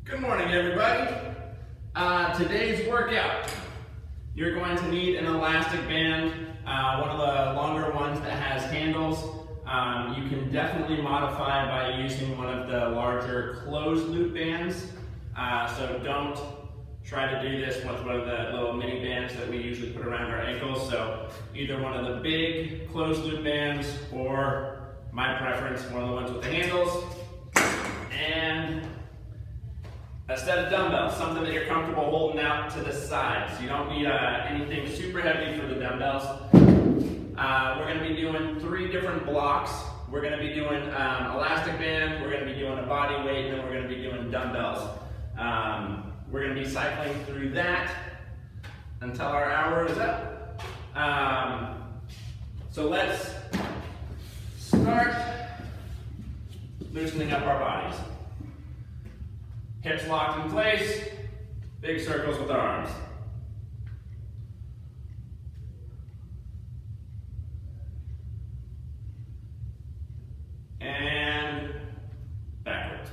Good morning, everybody. Today's workout, you're going to need an elastic band, one of the longer ones that has handles. You can definitely modify by using one of the larger closed loop bands. So don't try to do this with one of the little mini bands that we usually put around our ankles. So either one of the big closed loop bands or my preference, one of the ones with the handles. And a set of dumbbells, something that you're comfortable holding out to the sides. You don't need anything super heavy for the dumbbells. We're going to be doing 3 different blocks. We're going to be doing elastic band, we're going to be doing a body weight, and then we're going to be doing dumbbells. We're going to be cycling through that until our hour is up. So let's start loosening up our bodies. Hips locked in place, big circles with our arms. And backwards.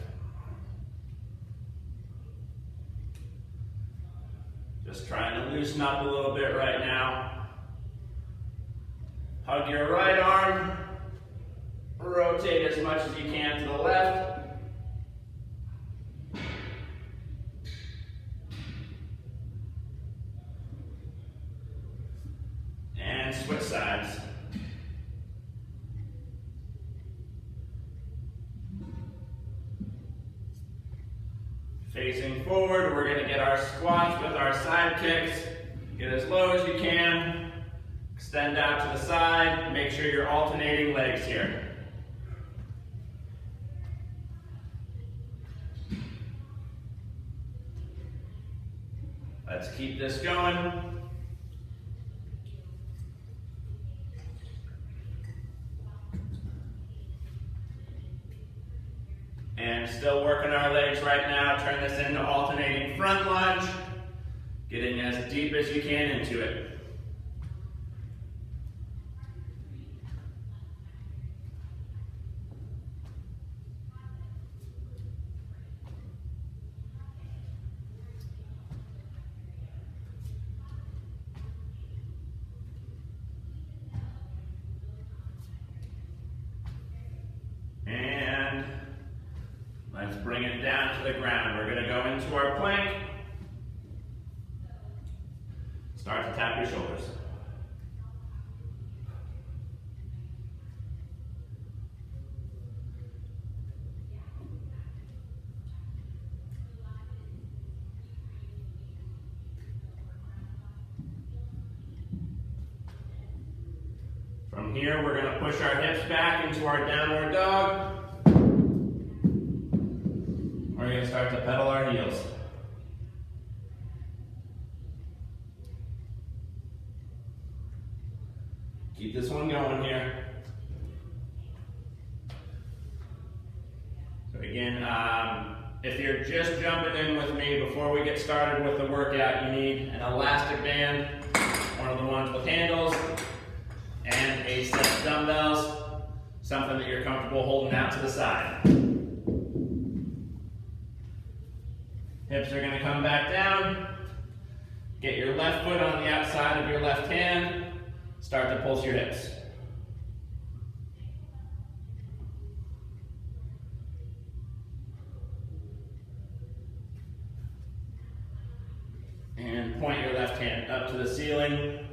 Just trying to loosen up a little bit right now. Hug your right arm, rotate as much as you can to the left. And switch sides. Facing forward, we're going to get our squats with our side kicks. Get as low as you can. Extend out to the side. Make sure you're alternating legs here. Let's keep this going. And still working our legs right now. Turn this into alternating front lunge. Getting as deep as you can into it. Let's bring it down to the ground. We're going to go into our plank. Start to tap your shoulders. From here, we're going to push our hips back into our downward dog. We're going to start to pedal our heels. Keep this one going here. So again, if you're just jumping in with me before we get started with the workout, you need an elastic band, one of the ones with handles, and a set of dumbbells, something that you're comfortable holding out to the side. Hips are going to come back down. Get your left foot on the outside of your left hand. Start to pulse your hips. And point your left hand up to the ceiling.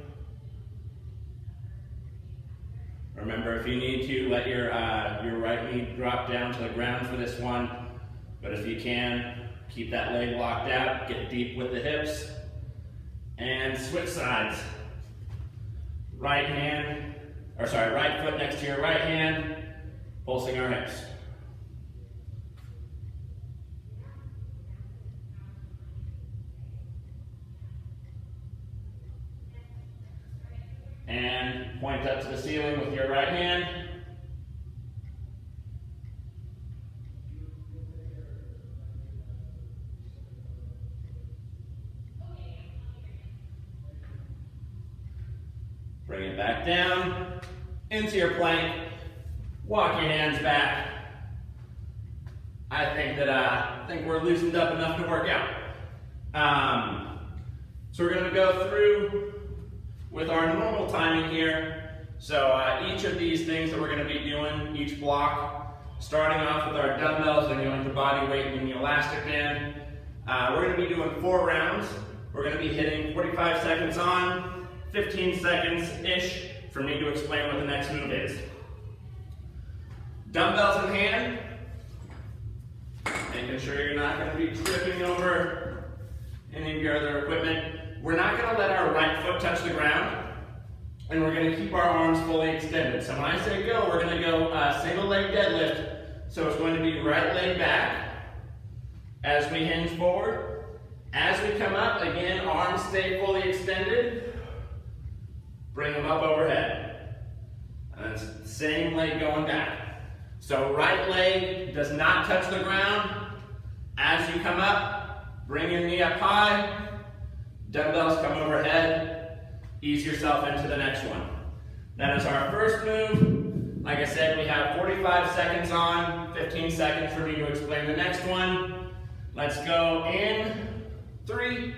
Remember, if you need to, let your right knee drop down to the ground for this one. But if you can, keep that leg locked out, get deep with the hips, and switch sides. Right foot next to your right hand, pulsing our hips. And point up to the ceiling with your right hand. Bring it back down into your plank. Walk your hands back. I think we're loosened up enough to work out. So we're going to go through with our normal timing here. So each of these things that we're going to be doing, each block, starting off with our dumbbells, then going to body weight and the elastic band. We're going to be doing 4 rounds. We're going to be hitting 45 seconds on, 15 seconds-ish for me to explain what the next move is. Dumbbells in hand, making sure you're not going to be tripping over any of your other equipment. We're not going to let our right foot touch the ground, and we're going to keep our arms fully extended. So when I say go, we're going to go single leg deadlift. So it's going to be right leg back as we hinge forward. As we come up, again, arms stay fully extended. Bring them up overhead. And it's the same leg going back. So right leg does not touch the ground. As you come up, bring your knee up high. Dumbbells come overhead. Ease yourself into the next one. That is our first move. Like I said, we have 45 seconds on, 15 seconds for me to explain the next one. Let's go in 3,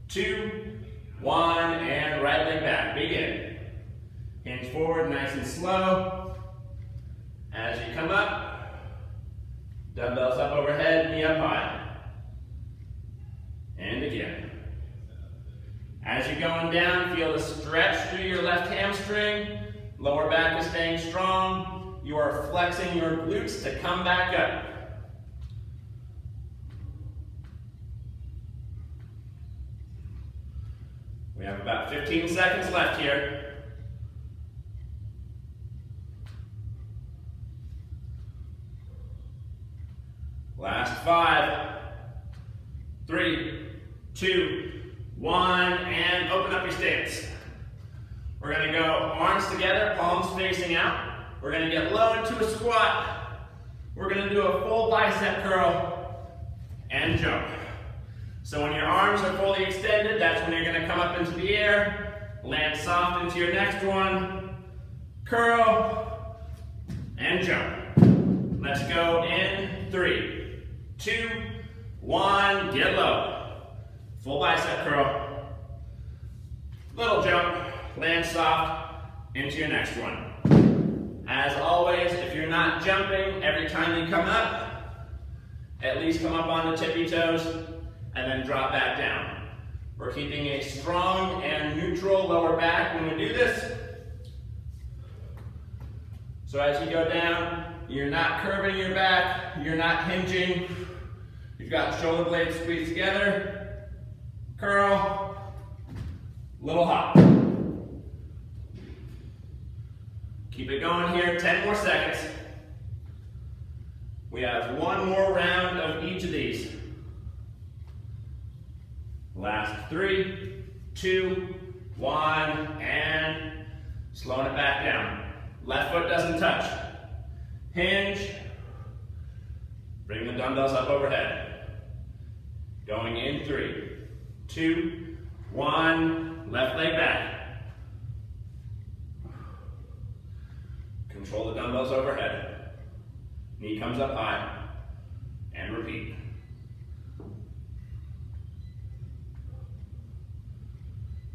2, 1, and right leg back. Begin. Hinge forward, nice and slow. As you come up, dumbbells up overhead, knee up high. And again. As you're going down, feel the stretch through your left hamstring. Lower back is staying strong. You are flexing your glutes to come back up. We have about 15 seconds left here. Last 5, 3, 2, 1, and open up your stance. We're going to go arms together, palms facing out. We're going to get low into a squat. We're going to do a full bicep curl and jump. So when your arms are fully extended, that's when you're going to come up into the air, land soft into your next one, curl, and jump. Let's go in 3, 2, 1, get low. Full bicep curl, little jump, land soft into your next one. As always, if you're not jumping every time you come up, at least come up on the tippy toes and then drop back down. We're keeping a strong and neutral lower back when we do this. So as you go down, you're not curving your back, you're not hinging. You've got shoulder blades squeezed together. Curl, little hop. Keep it going here, 10 more seconds. We have 1 more round of each of these. Last 3, 2, 1, and slowing it back down. Left foot doesn't touch. Hinge. Bring the dumbbells up overhead. Going in 3, 2, 1, left leg back. Control the dumbbells overhead. Knee comes up high, and repeat.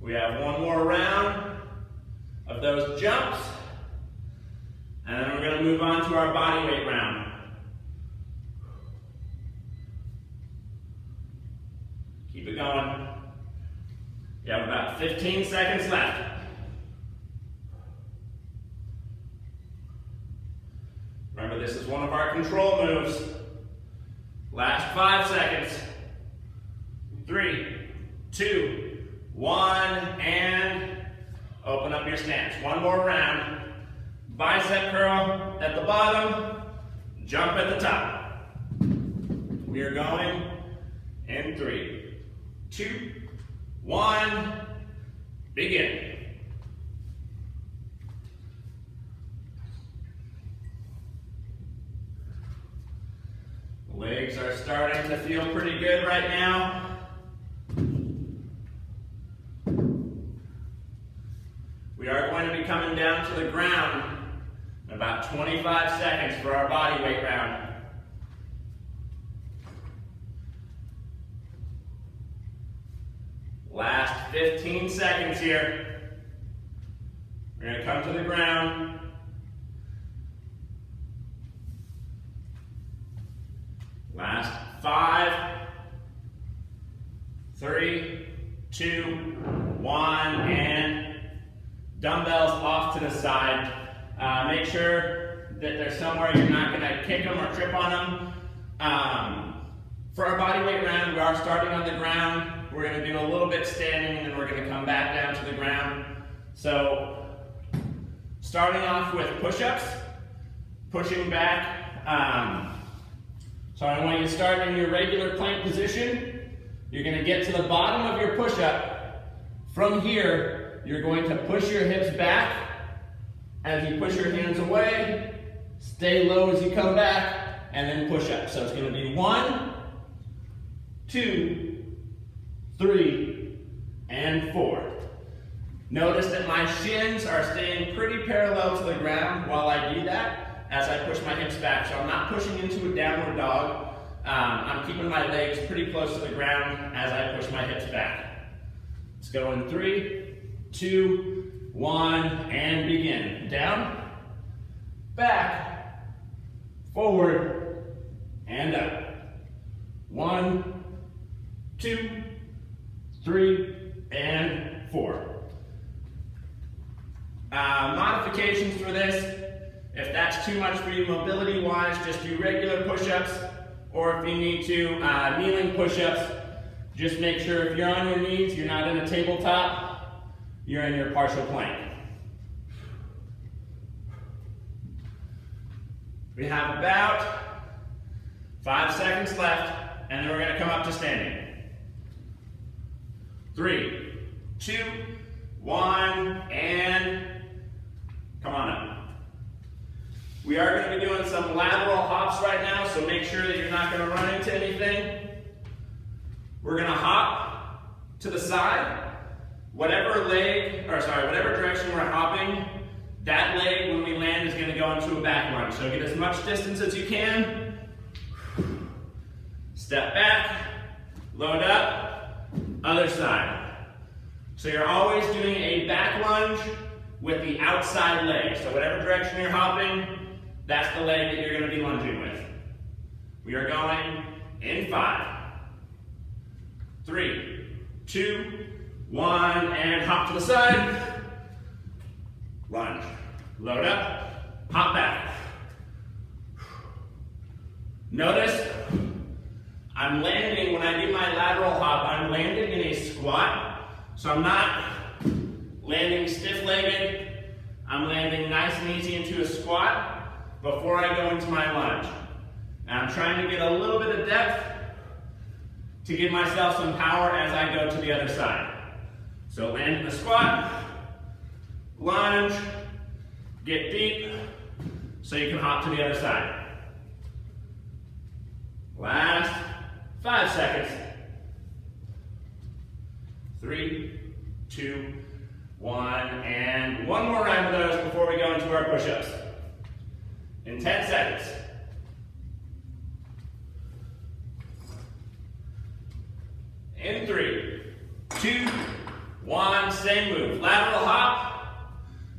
We have 1 more round of those jumps, and then we're going to move on to our body weight round. Keep it going. You have about 15 seconds left. Remember, this is one of our control moves. Last 5 seconds. 3, 2, 1, and open up your stance. 1 more round. Bicep curl at the bottom, jump at the top. We are going in 3, 2, 1, begin. Legs are starting to feel pretty good right now. We are going to be coming down to the ground in about 25 seconds for our body weight round. 15 seconds here. We're going to come to the ground. Last 5, 3, 2, 1, and dumbbells off to the side. Make sure that there's somewhere you're not going to kick them or trip on them. For our body weight round, we are starting on the ground. We're going to do a little bit standing, and then we're going to come back down to the ground. So, starting off with push-ups, pushing back. So I want you to start in your regular plank position. You're going to get to the bottom of your push-up. From here, you're going to push your hips back. As you push your hands away, stay low as you come back, and then push up. So it's going to be 1, 2, 3, and 4. Notice that my shins are staying pretty parallel to the ground while I do that as I push my hips back. So I'm not pushing into a downward dog. I'm keeping my legs pretty close to the ground as I push my hips back. Let's go in 3, 2, 1, and begin. Down, back, forward, and up. 1, 2, 3, and 4. Modifications for this. If that's too much for you mobility-wise, just do regular push-ups, or if you need to, kneeling push-ups. Just make sure if you're on your knees, you're not in a tabletop, you're in your partial plank. We have about 5 seconds left, and then we're going to come up to standing. 3, 2, 1, and come on up. We are going to be doing some lateral hops right now, so make sure that you're not going to run into anything. We're going to hop to the side. Whatever direction we're hopping, that leg, when we land, is going to go into a back lunge. So get as much distance as you can. Step back, load up, other side. So you're always doing a back lunge with the outside leg. So whatever direction you're hopping, that's the leg that you're going to be lunging with. We are going in 5, 3, 2, 1, and hop to the side. Lunge. Load up. Hop back. Notice I'm landing, when I do my lateral hop, I'm landing in a squat. So I'm not landing stiff-legged. I'm landing nice and easy into a squat before I go into my lunge. Now I'm trying to get a little bit of depth to give myself some power as I go to the other side. So land in the squat, lunge, get deep, so you can hop to the other side. Last 5 seconds. 3, 2, 1, and one more round of those before we go into our push-ups. In 10 seconds. In 3, 2, 1, same move. Lateral hop,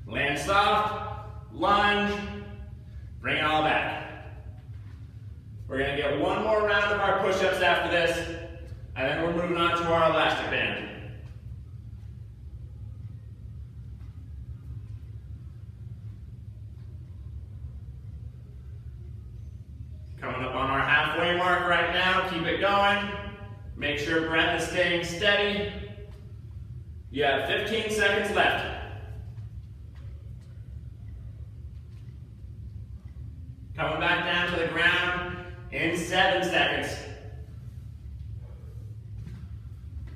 land soft, lunge, bring it all back. We're going to get one more round of our push-ups after this, and then we're moving on to our elastic band. Coming up on our halfway mark right now, keep it going. Make sure breath is staying steady. You have 15 seconds left. Coming back down to the ground in 7 seconds.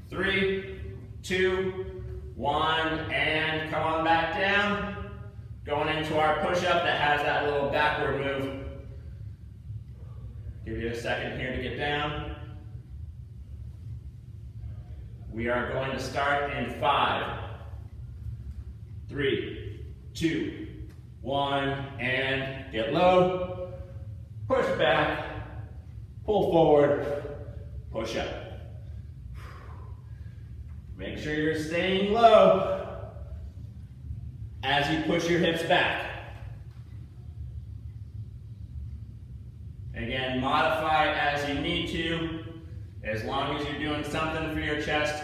3, 2, 1, and come on back down. Going into our push-up that has that little backward move. Give you a second here to get down. We are going to start in 5, 3, 2, 1, and get low, push back, pull forward, push up. Make sure you're staying low as you push your hips back. Again, modify as you need to, as long as you're doing something for your chest,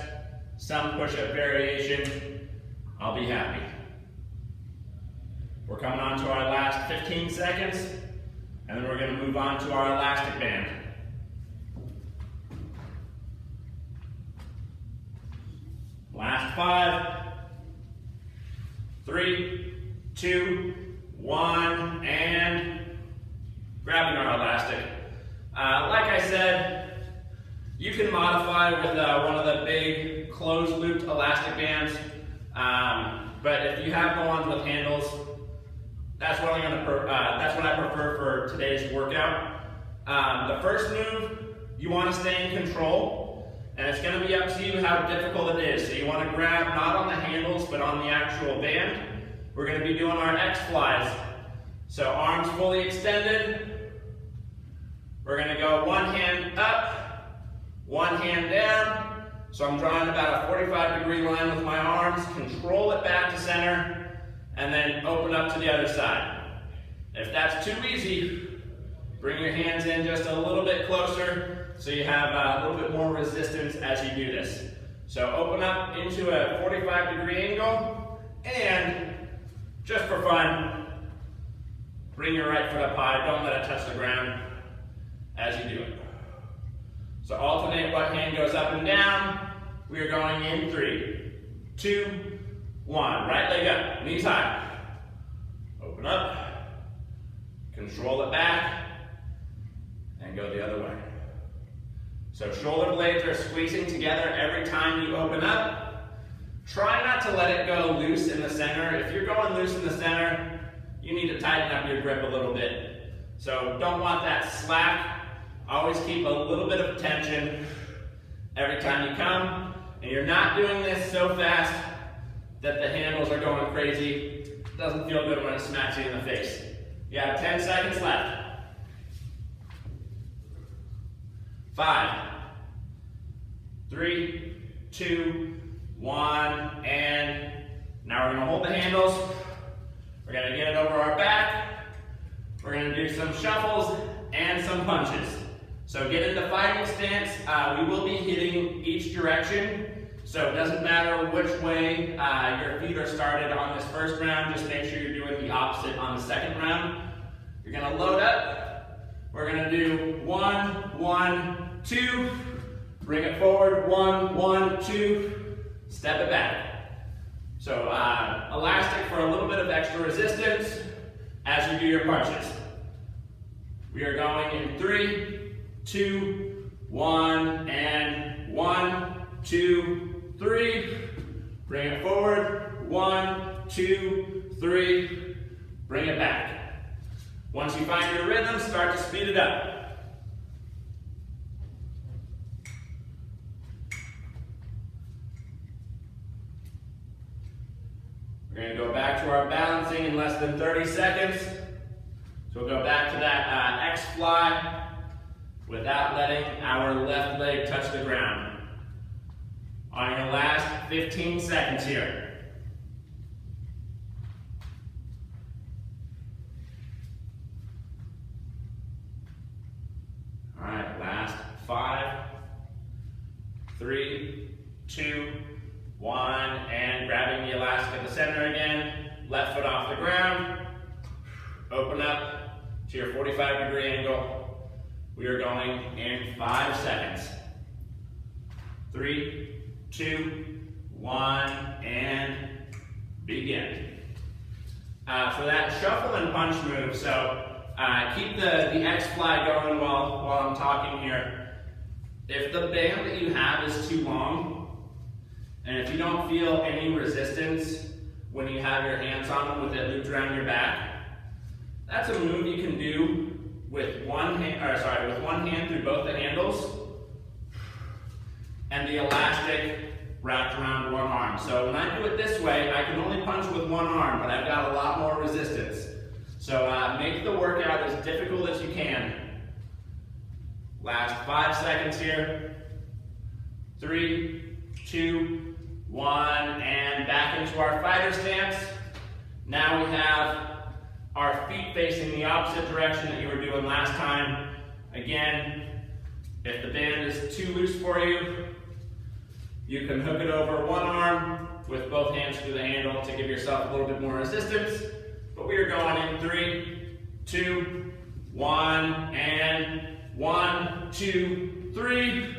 some push-up variation, I'll be happy. We're coming on to our last 15 seconds, and then we're going to move on to our elastic band. Last 5, 3, 2, 1, and grabbing our elastic. Like I said, you can modify with one of the big closed-looped elastic bands, but if you have the ones with handles, that's what that's what I prefer for today's workout. The first move, you want to stay in control, and it's going to be up to you how difficult it is. So you want to grab not on the handles, but on the actual band. We're going to be doing our X flies. So arms fully extended. We're going to go one hand up, one hand down. So I'm drawing about a 45-degree line with my arms. Control it back to center, and then open up to the other side. If that's too easy, bring your hands in just a little bit closer so you have a little bit more resistance as you do this. So open up into a 45-degree angle, and just for fun, bring your right foot up high. Don't let it touch the ground as you do it. So alternate what hand goes up and down. We are going in 3, 2, 1. Right leg up, knees high. Open up, control it back, and go the other way. So shoulder blades are squeezing together every time you open up. Try not to let it go loose in the center. If you're going loose in the center, you need to tighten up your grip a little bit. So don't want that slack. Always keep a little bit of tension every time you come. And you're not doing this so fast that the handles are going crazy. It doesn't feel good when it smacks you in the face. You have 10 seconds left. 5, 3, 2, 1, and now we're going to hold the handles. We're going to get it over our back. We're going to do some shuffles and some punches. So get into fighting stance. We will be hitting each direction. So it doesn't matter which way your feet are started on this first round. Just make sure you're doing the opposite on the second round. You're going to load up. We're going to do 1, 1, 2. Bring it forward. 1, 1, 2. Step it back. So elastic for a little bit of extra resistance as you do your punches. We are going in 3, 2, 1, and 1, 2, 3. Bring it forward. 1, 2, 3. Bring it back. Once you find your rhythm, start to speed it up. We're going to go back to our balancing in less than 30 seconds. So we'll go back to that X fly without letting our left leg touch the ground. On your last 15 seconds here. All right, last 5, 3, 2, 1, and grabbing the elastic at the center again. Left foot off the ground. Open up to your 45-degree angle. We are going in 5 seconds. 3, 2, 1, and begin. For that shuffle and punch move, so keep the X fly going while I'm talking here. If the band that you have is too long, and if you don't feel any resistance when you have your hands on them with it looped around your back, that's a move you can do with one hand through both the handles and the elastic wrapped around one arm. So when I do it this way, I can only punch with one arm, but I've got a lot more resistance. So make the workout as difficult as you can. Last 5 seconds here. 3, 2, 1, and back into our fighter stance. Now we have our feet facing the opposite direction that you were doing last time. Again, if the band is too loose for you, you can hook it over one arm with both hands through the handle to give yourself a little bit more resistance. But we are going in 3, 2, 1, and 1, 2, 3,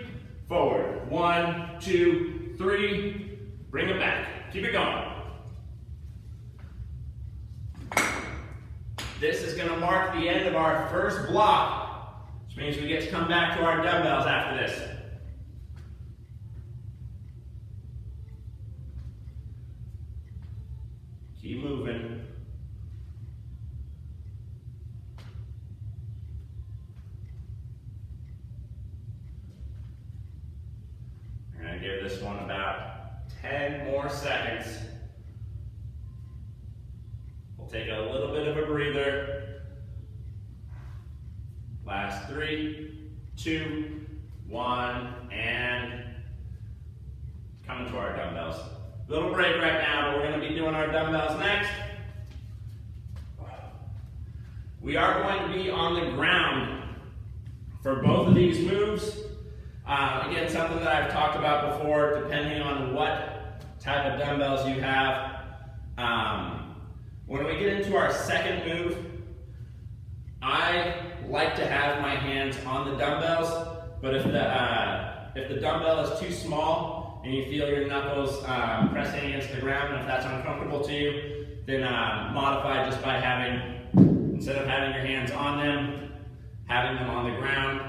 forward. 1, 2, 3, bring it back. Keep it going. This is going to mark the end of our first block, which means we get to come back to our dumbbells after this. Keep moving. We're going to give this one about 10 more seconds. We'll take a little bit of a breather. Last 3, 2, 1, and coming to our dumbbells. Little break right now, but we're going to be doing our dumbbells next. We are going to be on the ground for both of these moves. Again, something that I've talked about before, depending on what type of dumbbells you have. When we get into our second move, I like to have my hands on the dumbbells, but if the dumbbell is too small and you feel your knuckles pressing against the ground, and if that's uncomfortable to you, then modify just by instead of having your hands on them, having them on the ground,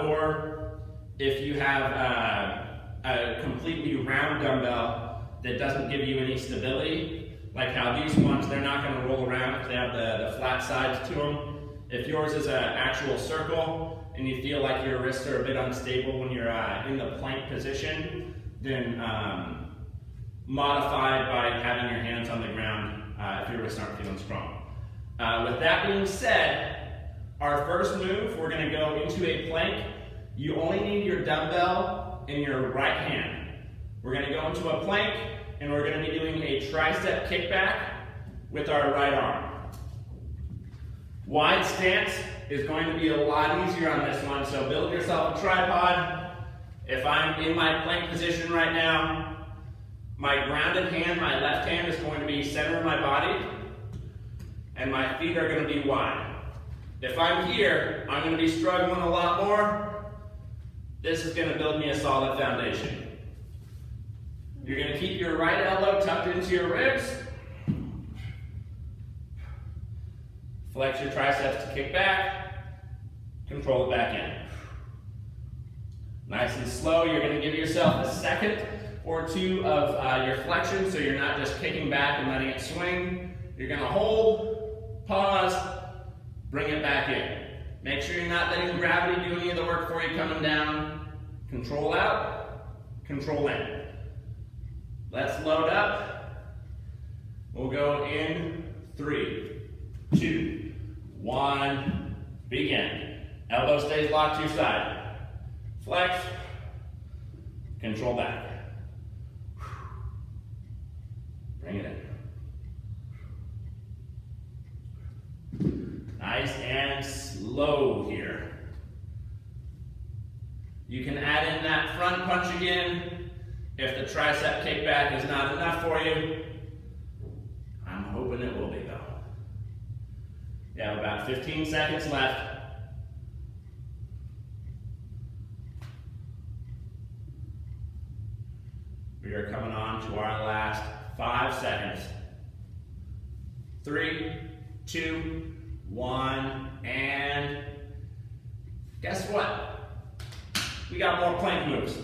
or if you have a completely round dumbbell that doesn't give you any stability, like how these ones, they're not going to roll around if they have the flat sides to them. If yours is an actual circle and you feel like your wrists are a bit unstable when you're in the plank position, then modify by having your hands on the ground if your wrists aren't feeling strong. With that being said, our first move, we're going to go into a plank. You only need your dumbbell in your right hand. We're going to go into a plank, and we're going to be doing a tricep kickback with our right arm. Wide stance is going to be a lot easier on this one, so build yourself a tripod. If I'm in my plank position right now, my grounded hand, my left hand, is going to be center of my body, and my feet are going to be wide. If I'm here, I'm going to be struggling a lot more. This is going to build me a solid foundation. You're going to keep your right elbow tucked into your ribs. Flex your triceps to kick back. Control it back in. Nice and slow. You're going to give yourself a second or two of your flexion, so you're not just kicking back and letting it swing. You're going to hold, pause, bring it back in. Make sure you're not letting gravity do any of the work for you coming down. Control out, control in. Let's load up. We'll go in 3, 2, 1, begin. Elbow stays locked to your side. Flex, control back. Bring it in. Nice and slow here. You can add in that front punch again if the tricep kickback is not enough for you. I'm hoping it will be though. You have about 15 seconds left. We are coming on to our last 5 seconds. 3, 2, 1, and guess what? We got more plank moves.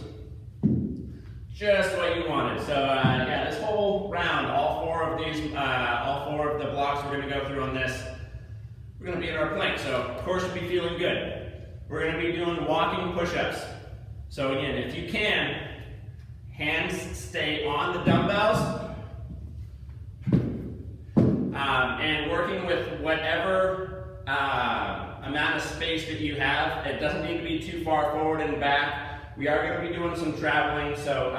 Just what you wanted. So yeah, this whole round, all four of the blocks we're going to go through on this, we're going to be in our plank. So of course you'll be feeling good. We're going to be doing walking push-ups. So again, if you can, hands stay on the dumbbells, and working with whatever amount of space that you have. It doesn't need to be too far forward and back. We are going to be doing some traveling, so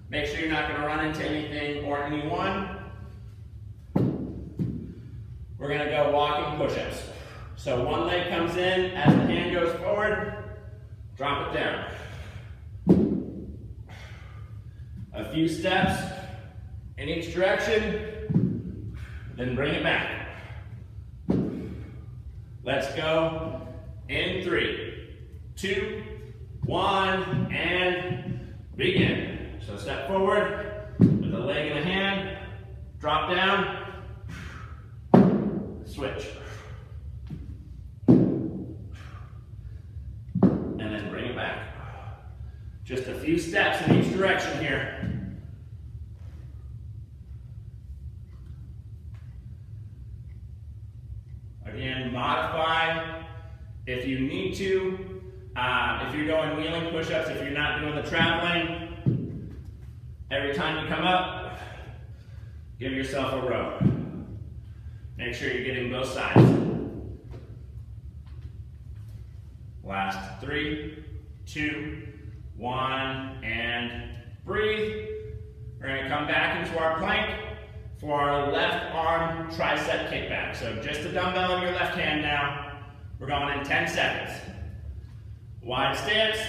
Make sure you're not going to run into anything or anyone. We're going to go walking push-ups. So one leg comes in, as the hand goes forward, drop it down. A few steps in each direction, then bring it back. Let's go in 3, 2, 1, and begin. So step forward with a leg in the hand, drop down, switch. And then bring it back. Just a few steps in each direction here. Again, modify if you need to. If you're doing kneeling push-ups, if you're not doing the traveling, every time you come up, give yourself a row. Make sure you're getting both sides. Last 3, 2, 1, and breathe. We're going to come back into our plank for our left arm tricep kickback. So just a dumbbell in your left hand now. We're going in 10 seconds. Wide stance,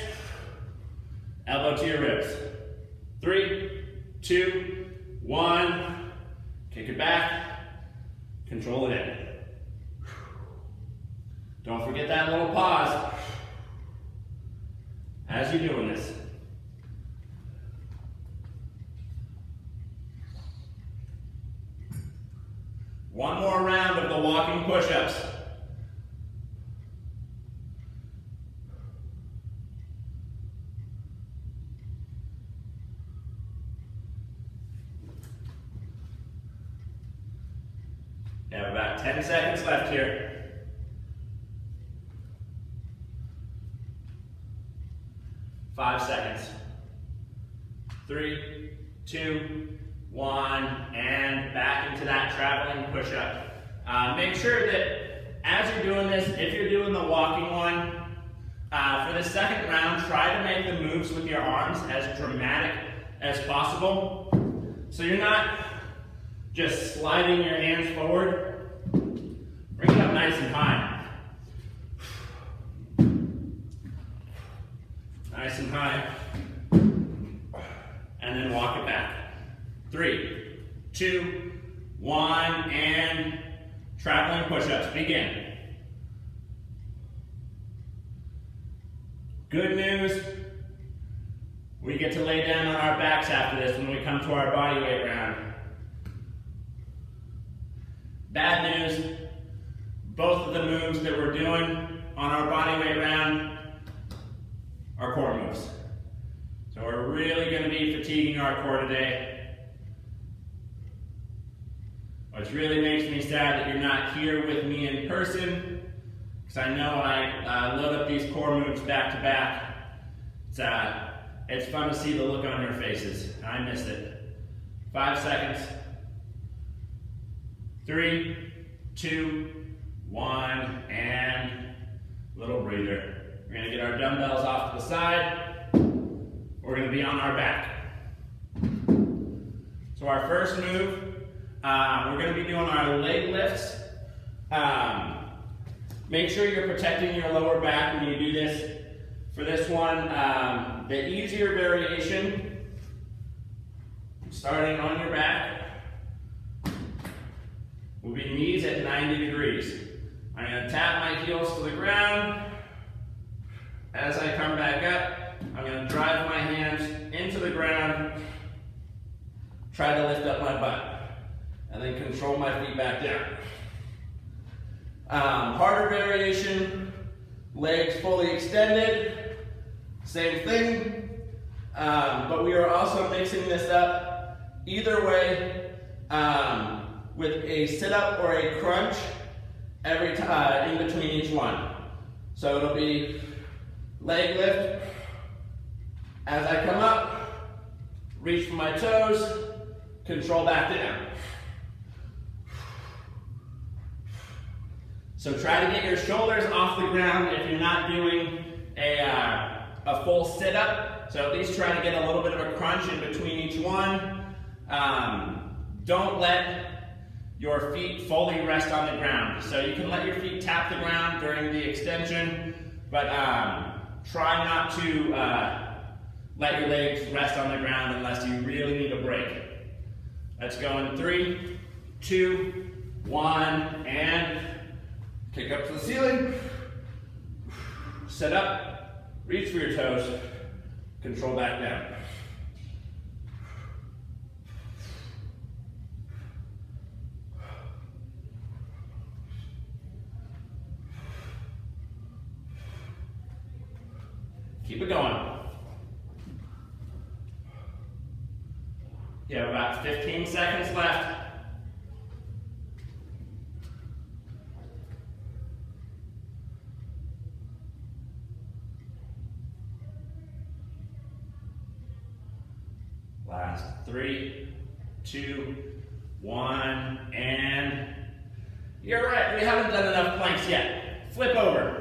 elbow to your ribs. 3, 2, 1, kick it back, control it in. Don't forget that little pause as you're doing this. One more round of the walking push-ups. You have about 10 seconds left here. Five seconds. 3, 2, 1, and back into that traveling push-up. Make sure that as you're doing this, if you're doing the walking one, for the second round, try to make the moves with your arms as dramatic as possible. So you're not just sliding your hands forward. Bring it up nice and high. Nice and high. And then walk it back. 3, 2, 1, and traveling push-ups. Begin. Good news, we get to lay down on our backs after this when we come to our body weight round. Bad news, both of the moves that we're doing on our body weight round are core moves. So we're really going to be fatiguing our core today. Which really makes me sad that you're not here with me in person, because I know I load up these core moves back to back. It's fun to see the look on your faces. I missed it. 5 seconds. 3, 2, 1, and little breather. We're going to get our dumbbells off to the side. We're going to be on our back. So our first move, we're going to be doing our leg lifts. Make sure you're protecting your lower back when you do this. For this one, the easier variation, starting on your back, will be knees at 90 degrees. I'm going to tap my heels to the ground. As I come back up, I'm going to drive my hands into the ground, try to lift up my butt, and then control my feet back down. Harder variation, legs fully extended, same thing, but we are also mixing this up either way with a sit-up or a crunch every time in between each one. So it'll be leg lift. As I come up, reach for my toes, control back down. So try to get your shoulders off the ground if you're not doing a a full sit-up, so at least try to get a little bit of a crunch in between each one. Don't let your feet fully rest on the ground. So you can let your feet tap the ground during the extension, but try not to let your legs rest on the ground unless you really need a break. Let's go in 3, 2, 1, and kick up to the ceiling. Sit up, reach for your toes, control back down. Keep it going. You have about 15 seconds left. Last 3, 2, 1, and you're right, we haven't done enough planks yet. Flip over.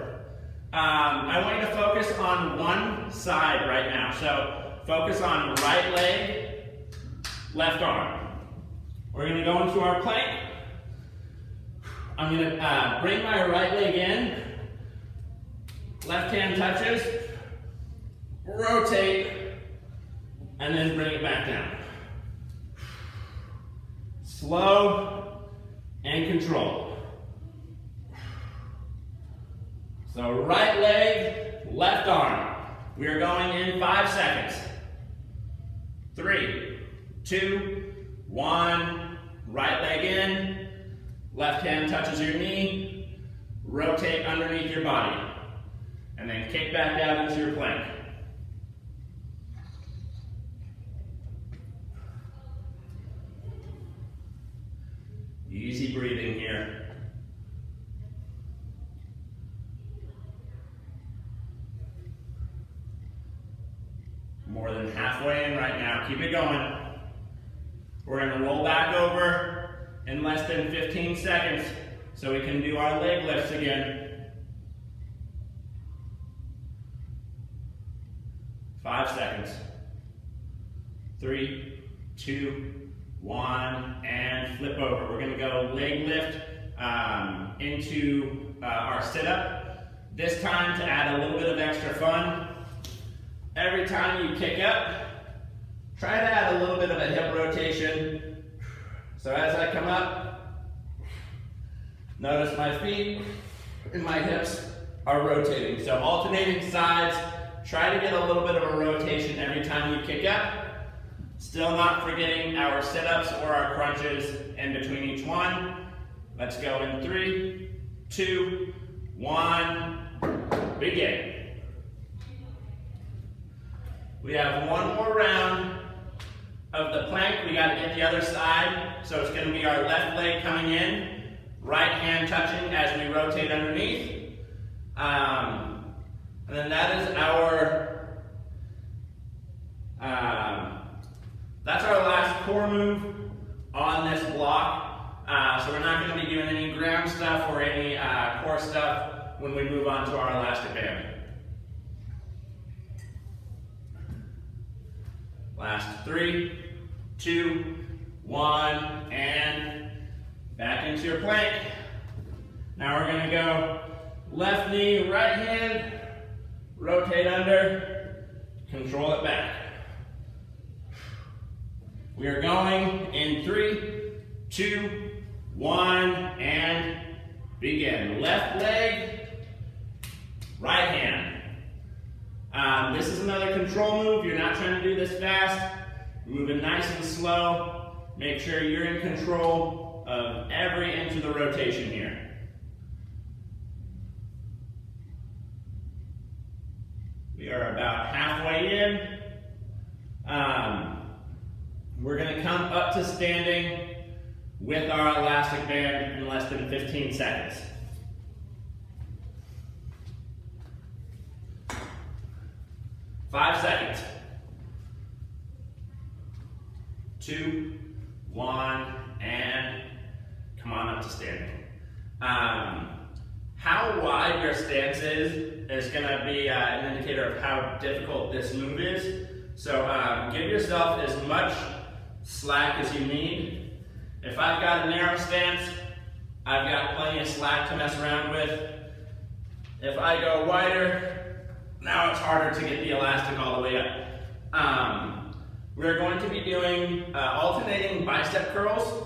I want you to focus on one side right now. So focus on right leg, left arm. We're going to go into our plank. I'm going to bring my right leg in. Left hand touches. Rotate. And then bring it back down. Slow and control. So right leg, left arm. We are going in 5 seconds. 3, 2, 1. Right leg in. Left hand touches your knee. Rotate underneath your body. And then kick back out into your plank. Easy breathing here. More than halfway in right now. Keep it going. We're going to roll back over in less than 15 seconds so we can do our leg lifts again. 5 seconds. 3, 2, 1, and flip over. We're going to go leg lift into our sit-up. This time, to add a little bit of extra fun, every time you kick up, try to add a little bit of a hip rotation. So as I come up, notice my feet and my hips are rotating. So alternating sides, try to get a little bit of a rotation every time you kick up. Still not forgetting our sit-ups or our crunches in between each one. Let's go in 3, 2, 1, begin. We have one more round of the plank. We got to get the other side. So it's going to be our left leg coming in, right hand touching as we rotate underneath. And then that is that's our last core move on this block. So we're not going to be doing any ground stuff or any core stuff when we move on to our elastic band. Last 3, 2, 1, and back into your plank. Now we're going to go left knee, right hand, rotate under, control it back. We are going in 3, 2, 1, and begin. Left leg, right hand. This is another control move. You're not trying to do this fast. You're moving nice and slow. Make sure you're in control of every inch of the rotation here. We are about halfway in. We're going to come up to standing with our elastic band in less than 15 seconds. 5 seconds. 2, 1, and come on up to standing. How wide your stance is is going to be an indicator of how difficult this move is. So give yourself as much slack as you need. If I've got a narrow stance, I've got plenty of slack to mess around with. If I go wider, now it's harder to get the elastic all the way up. We're going to be doing alternating bicep curls.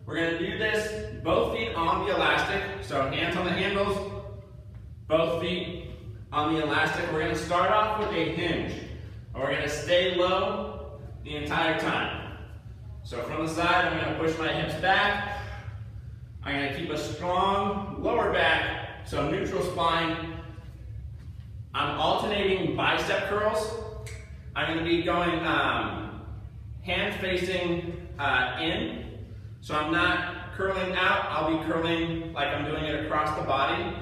We're going to do this both feet on the elastic, so hands on the handles, both feet on the elastic. We're going to start off with a hinge, and we're going to stay low the entire time. So from the side, I'm going to push my hips back. I'm going to keep a strong lower back, so neutral spine. I'm alternating bicep curls. I'm going to be going hand facing in. So I'm not curling out, I'll be curling like I'm doing it across the body.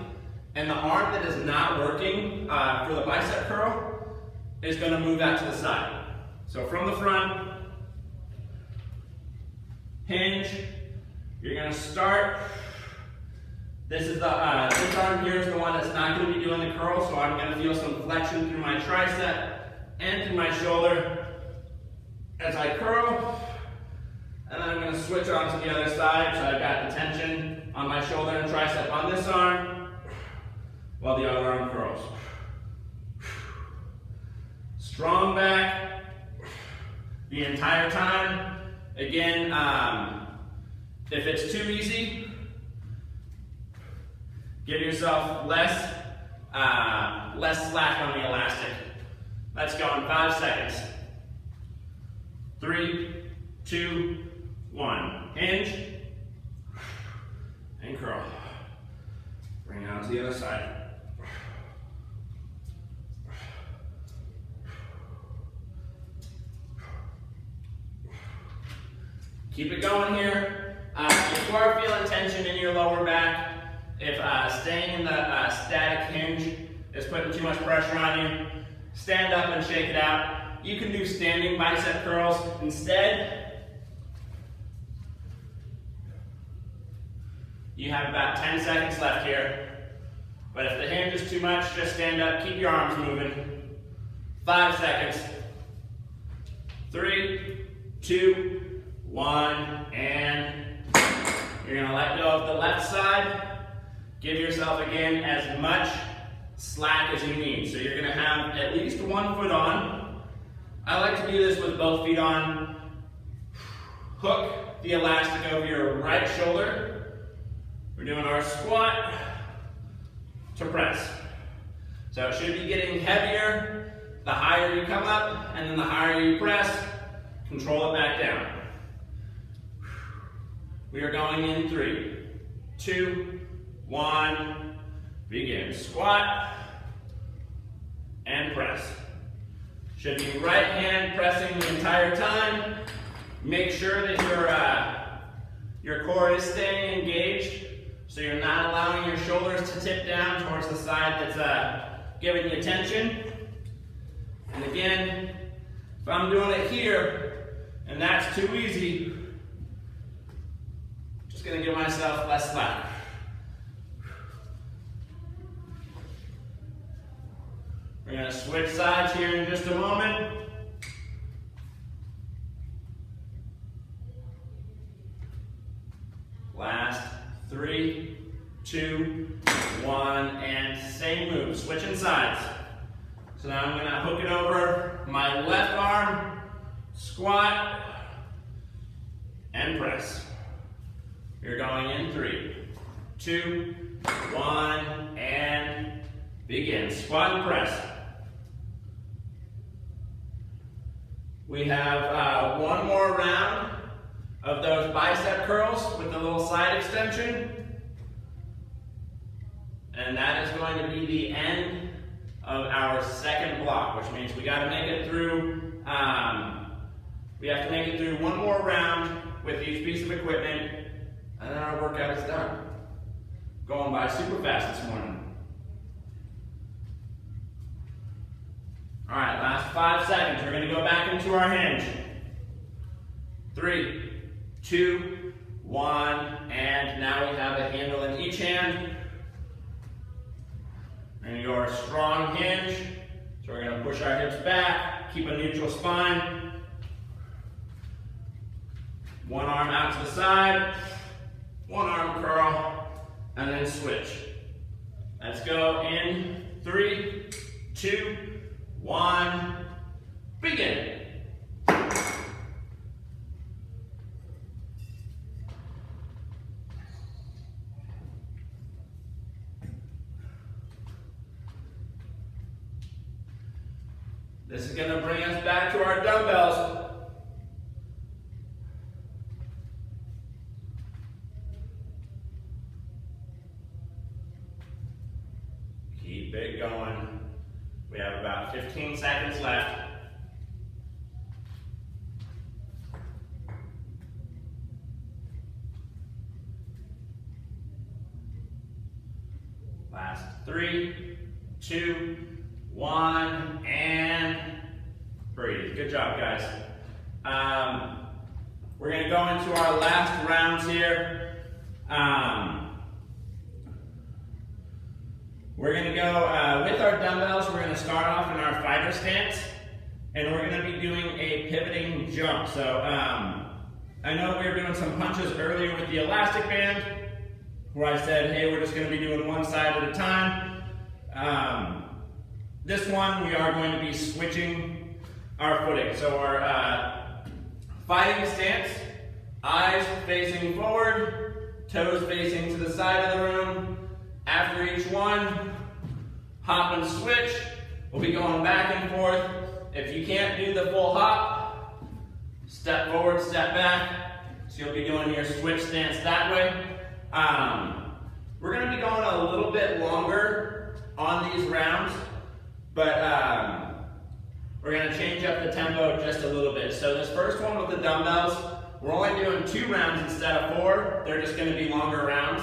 And the arm that is not working for the bicep curl is going to move out to the side. So from the front, hinge, you're going to start. This arm here is the one that's not going to be doing the curl, so I'm going to feel some flexion through my tricep and through my shoulder as I curl. And then I'm going to switch on to the other side, so I've got the tension on my shoulder and tricep on this arm, while the other arm curls. Strong back the entire time. Again, if it's too easy, give yourself less slack on the elastic. Let's go in 5 seconds. 3, 2, 1. Hinge and curl. Bring it out to the other side. Keep it going here. If you are feeling tension in your lower back, if staying in the static hinge is putting too much pressure on you, stand up and shake it out. You can do standing bicep curls instead. You have about 10 seconds left here. But if the hinge is too much, just stand up, keep your arms moving. 5 seconds. 3, 2, 1, and you're going to let go of the left side. Give yourself again as much slack as you need. So you're going to have at least one foot on. I like to do this with both feet on. Hook the elastic over your right shoulder. We're doing our squat to press. So it should be getting heavier the higher you come up, and then the higher you press, control it back down. We are going in 3, 2, 1, begin. Squat and press. Should be right hand pressing the entire time. Make sure that your core is staying engaged, so you're not allowing your shoulders to tip down towards the side that's giving you tension. And again, if I'm doing it here and that's too easy, I'm just going to give myself less slack. We're going to switch sides here in just a moment. Last 3, 2, 1, and same move, switching sides. So now I'm going to hook it over my left arm, squat, and press. You're going in 3, 2, 1, and begin. Squat and press. We have one more round of those bicep curls with the little side extension. And that is going to be the end of our second block, which means we got to make it through, we have to make it through one more round with each piece of equipment, and then our workout is done. Going by super fast this morning. All right, last 5 seconds. We're going to go back into our hinge. 3, 2, 1, and now we have a handle in each hand. We're going to go our strong hinge. So we're going to push our hips back, keep a neutral spine. One arm out to the side, one arm curl, and then switch. Let's go in 3, 2, 1, begin. This is going to bring us back to our dumbbells. Keep it going. We have about 15 seconds left. Last 3, 2, 1, and breathe. Good job, guys. We're going to go into our last rounds here. We're going to go with our dumbbells. We're going to start off in our fighter stance, and we're going to be doing a pivoting jump. So I know we were doing some punches earlier with the elastic band, where I said, hey, we're just going to be doing one side at a time. This one, we are going to be switching our footing. So our fighting stance, eyes facing forward, toes facing to the side of the room. After each one, hop and switch. We'll be going back and forth. If you can't do the full hop, step forward, step back. So you'll be doing your switch stance that way. We're going to be going a little bit longer on these rounds, but we're going to change up the tempo just a little bit. So this first one with the dumbbells, we're only doing 2 rounds instead of 4. They're just going to be longer rounds.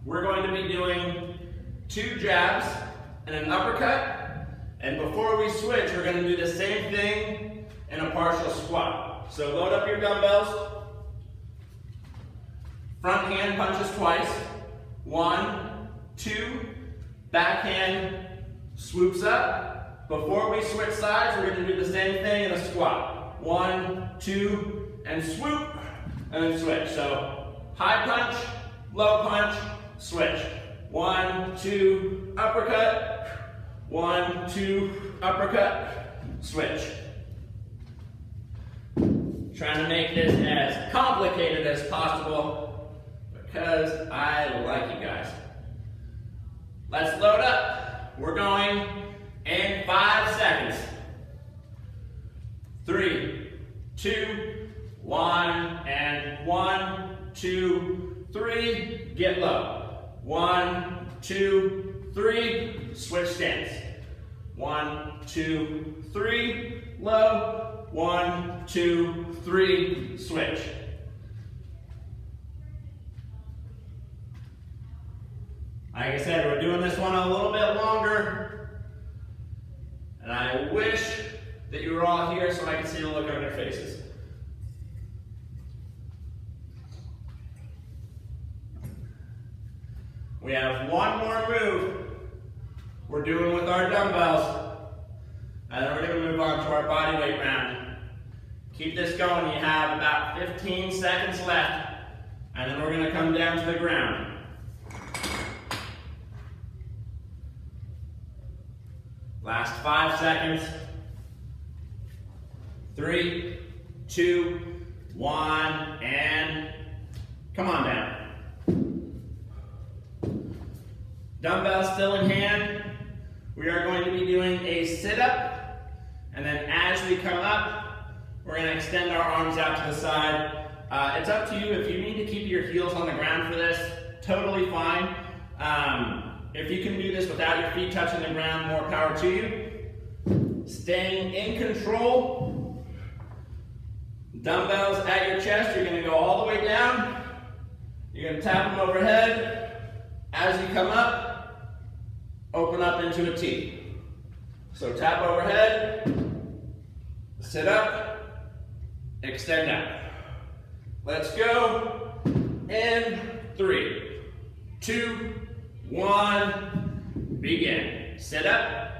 We're going to be doing 2 jabs and an uppercut. And before we switch, we're going to do the same thing in a partial squat. So load up your dumbbells. Front hand punches twice. 1, 2. Back hand swoops up. Before we switch sides, we're going to do the same thing in a squat. 1, 2, and swoop, and then switch. So high punch, low punch, switch. 1, 2, uppercut. 1, 2, uppercut, switch. Trying to make this as complicated as possible because I like you guys. Let's load up. We're going in 5 seconds. 3, 2, 1, and 1, 2, 3. Get low. 1, 2, 3. Switch stance. 1, 2, 3. Low. 1, 2, 3. Switch. Like I said, we're doing this one a little bit longer, and I wish that you were all here so I could see the look on your faces. We have one more move we're doing with our dumbbells, and then we're going to move on to our body weight round. Keep this going. You have about 15 seconds left, and then we're going to come down to the ground. Last 5 seconds. 3, 2, 1, and come on down. Dumbbells still in hand. We are going to be doing a sit-up, and then as we come up, we're going to extend our arms out to the side. It's up to you. If you need to keep your heels on the ground for this, totally fine. If you can do this without your feet touching the ground, more power to you. Staying in control. Dumbbells at your chest, you're going to go all the way down. You're going to tap them overhead. As you come up, open up into a T. So tap overhead, sit up, extend out. Let's go in 3, 2, 1, begin. Sit up,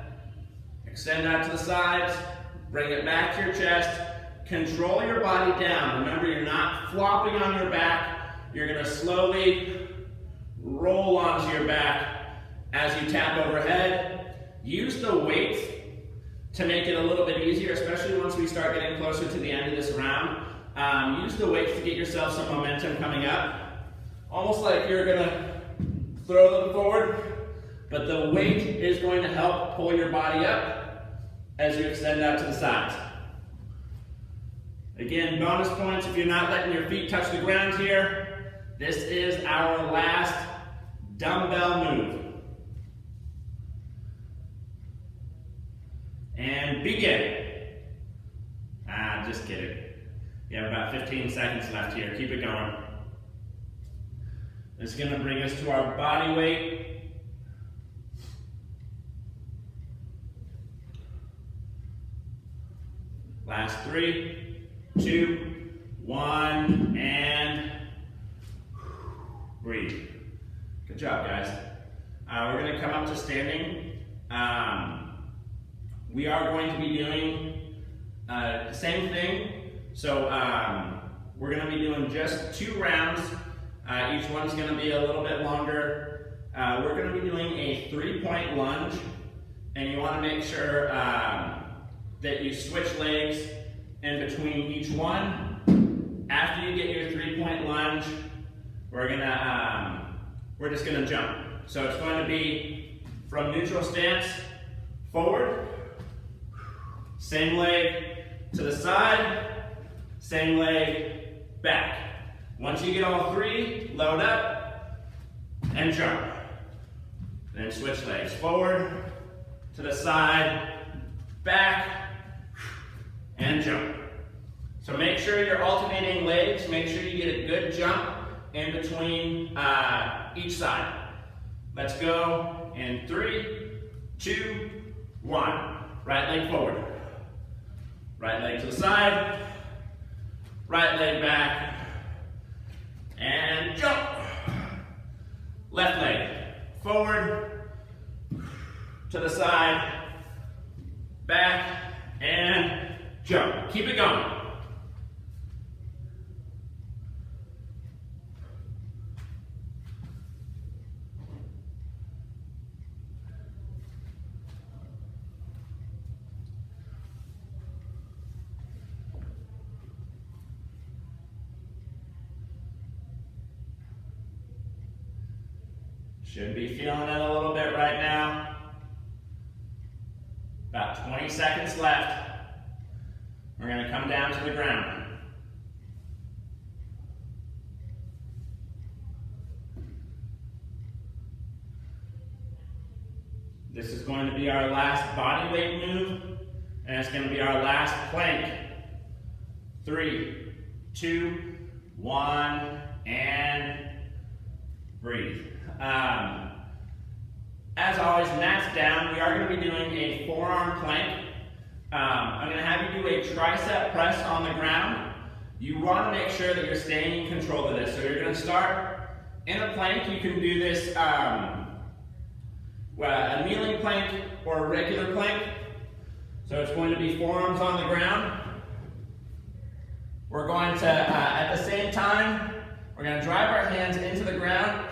extend out to the sides, bring it back to your chest, control your body down. Remember, you're not flopping on your back, you're gonna slowly roll onto your back as you tap overhead. Use the weight to make it a little bit easier, especially once we start getting closer to the end of this round. Use the weights to get yourself some momentum coming up. Almost like you're gonna throw them forward, but the weight is going to help pull your body up as you extend out to the sides. Again, bonus points if you're not letting your feet touch the ground here. This is our last dumbbell move. And begin. Just kidding. You have about 15 seconds left here. Keep it going. This is going to bring us to our body weight. Last 3, 2, 1, and breathe. Good job, guys. We're going to come up to standing. We are going to be doing the same thing. So we're going to be doing just 2 rounds. Each one's going to be a little bit longer. We're going to be doing a 3-point lunge, and you want to make sure that you switch legs in between each one. After you get your 3-point lunge, we're just going to jump. So it's going to be from neutral stance, forward, same leg to the side, same leg back. Once you get all 3, load up and jump. Then switch legs, forward, to the side, back, and jump. So make sure you're alternating legs. Make sure you get a good jump in between each side. Let's go in 3, 2, 1. Right leg forward. Right leg to the side. Right leg back. And jump. Left leg forward, to the side, back, and jump. Keep it going. Should be feeling it a little bit right now. About 20 seconds left. We're going to come down to the ground. This is going to be our last body weight move, and it's going to be our last plank. 3, 2, 1, and breathe. As always, mats down. We are going to be doing a forearm plank. I'm going to have you do a tricep press on the ground. You want to make sure that you're staying in control of this. So you're going to start in a plank. You can do this a kneeling plank or a regular plank. So it's going to be forearms on the ground. We're going to, at the same time, we're going to drive our hands into the ground.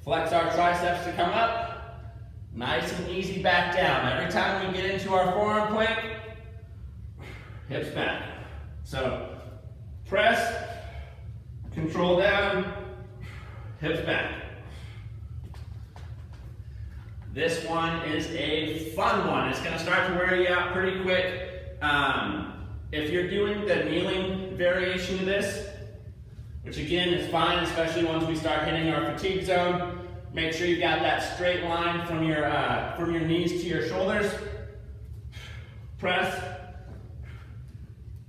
Flex our triceps to come up. Nice and easy back down. Every time we get into our forearm plank, hips back. So press, control down, hips back. This one is a fun one. It's going to start to wear you out pretty quick. If you're doing the kneeling variation of this, which again is fine, especially once we start hitting our fatigue zone. Make sure you've got that straight line from your knees to your shoulders. Press,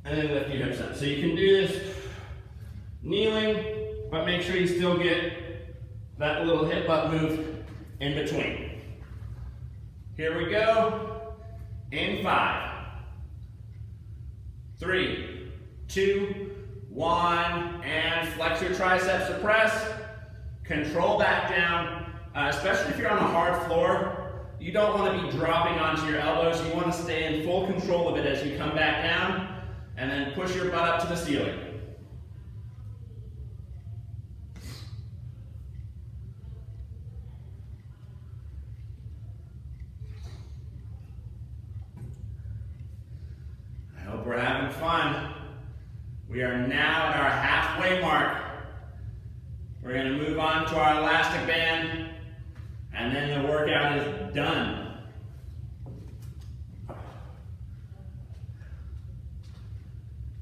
and then lift your hips up. So you can do this kneeling, but make sure you still get that little hip up move in between. Here we go. In 5, 3, 2, 1, and flex your triceps to press. Control back down, especially if you're on a hard floor, you don't want to be dropping onto your elbows. You want to stay in full control of it as you come back down, and then push your butt up to the ceiling. I hope we're having fun. We are now at our halfway mark. We're going to move on to our elastic band, and then the workout is done.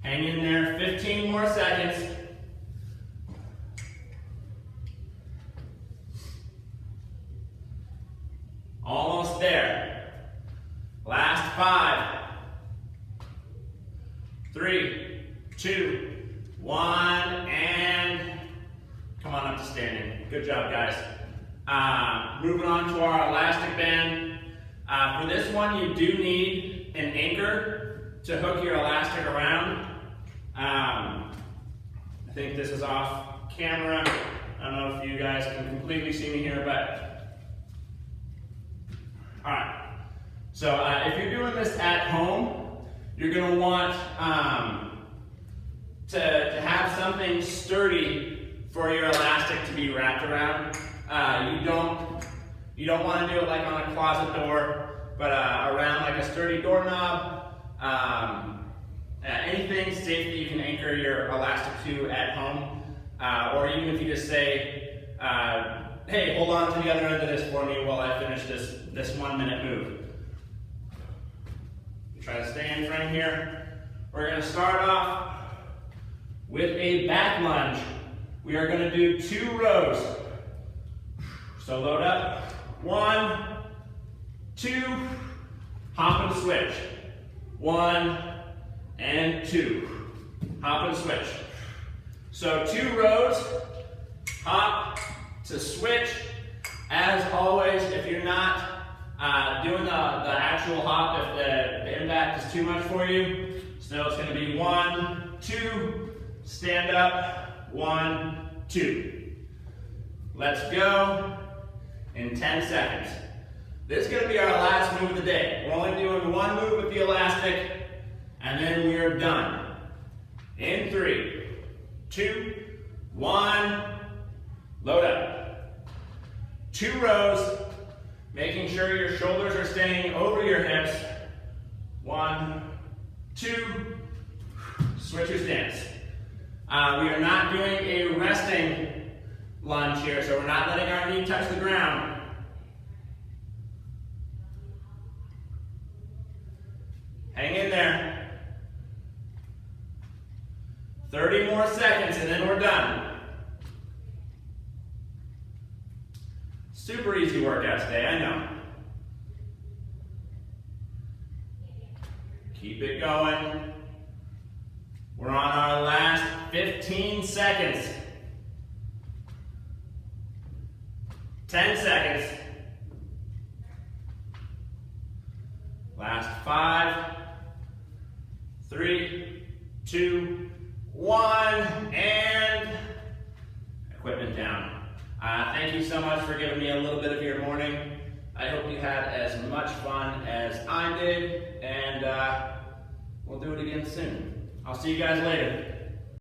Hang in there, 15 more seconds. Almost there. Last 5. 3, 2, 1, and come on up to standing. Good job, guys. Moving on to our elastic band. For this one, you do need an anchor to hook your elastic around. I think this is off camera. I don't know if you guys can completely see me here, but all right. So if you're doing this at home, you're going to want to have something sturdy for your elastic to be wrapped around. You don't want to do it like on a closet door, but around like a sturdy doorknob. Anything safe that you can anchor your elastic to at home, or even if you just say, hey, hold on to the other end of this for me while I finish this 1 minute move. Try to stay in frame here. We're going to start off with a back lunge. We are going to do 2 rows. So load up. 1, 2, hop and switch. 1 and 2. Hop and switch. So 2 rows, hop to switch. As always, if you're not doing the actual hop, if the impact is too much for you, so it's going to be 1, 2, stand up, 1, 2. Let's go in 10 seconds. This is going to be our last move of the day. We're only doing 1 move with the elastic, and then we are done. In 3, 2, 1, load up. 2 rows, making sure your shoulders are staying over your hips. 1, 2, switch your stance. We are not doing a resting lunge here, so we're not letting our knee touch the ground. Hang in there. 30 more seconds and then we're done. Super easy workout today, I know. Keep it going. We're on our last 15 seconds. 10 seconds. Last 5, 3, 2, 1, and equipment down. Thank you so much for giving me a little bit of your morning. I hope you had as much fun as I did, and we'll do it again soon. I'll see you guys later.